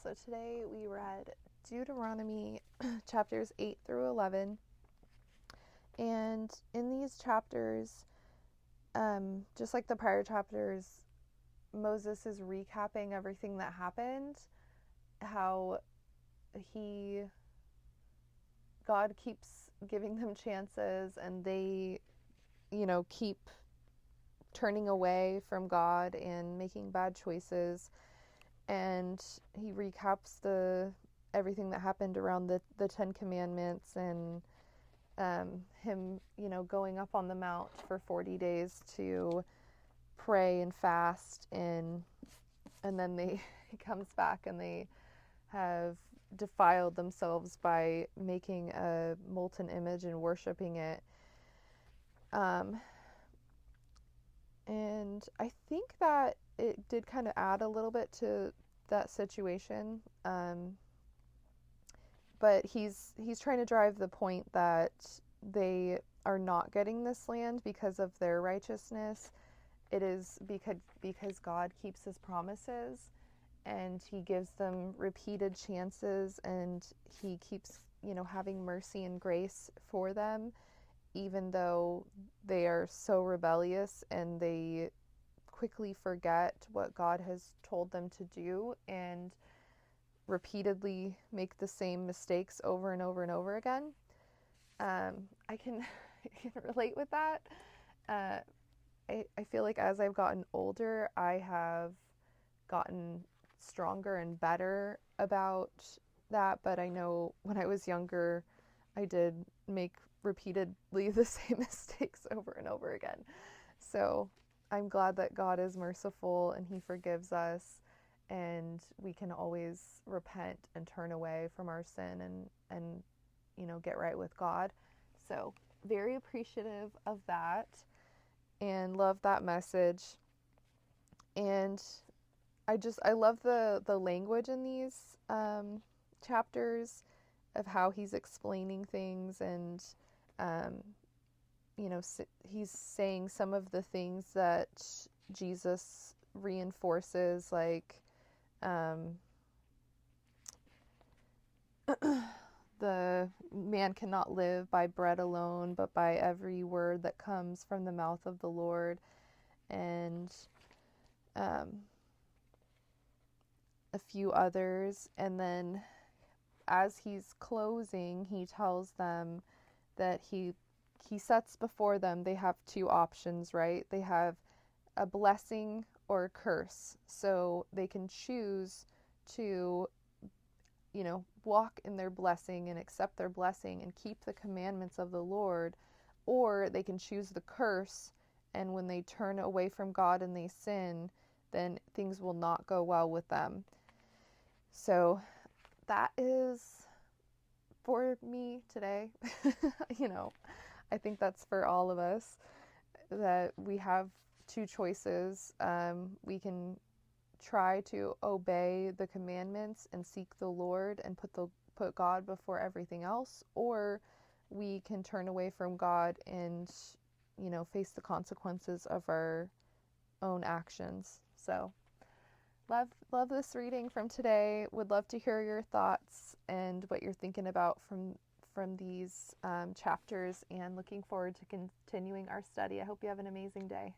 so today we read Deuteronomy chapters 8 through 11. And in these chapters, just like the prior chapters, Moses is recapping everything that happened, how God keeps giving them chances and they, keep turning away from God and making bad choices. And he recaps everything that happened around the Ten Commandments and him, going up on the mount for 40 days to pray and fast, and then he comes back and they have defiled themselves by making a molten image and worshiping it. And I think that it did kind of add a little bit to that situation. But he's trying to drive the point that they are not getting this land because of their righteousness. It is because God keeps his promises and he gives them repeated chances, and he keeps, having mercy and grace for them, even though they are so rebellious and they quickly forget what God has told them to do and repeatedly make the same mistakes over and over and over again. I can relate with that. I feel like as I've gotten older, I have gotten stronger and better about that, but I know when I was younger, I did make repeatedly the same mistakes over and over again. So I'm glad that God is merciful and he forgives us, and we can always repent and turn away from our sin and get right with God. So very appreciative of that and love that message. And I love the language in these chapters of how he's explaining things, and he's saying some of the things that Jesus reinforces, like the man cannot live by bread alone, but by every word that comes from the mouth of the Lord. And a few others. And then as he's closing, he tells them that he sets before them, they have two options, right? They have a blessing or a curse. So they can choose to, walk in their blessing and accept their blessing and keep the commandments of the Lord, or they can choose the curse, and when they turn away from God and they sin, then things will not go well with them. So that is for me today. I think that's for all of us, that we have two choices. We can try to obey the commandments and seek the Lord and put God before everything else, or we can turn away from God and face the consequences of our own actions. So love this reading from today. Would love to hear your thoughts and what you're thinking about from these chapters, and looking forward to continuing our study. I hope you have an amazing day.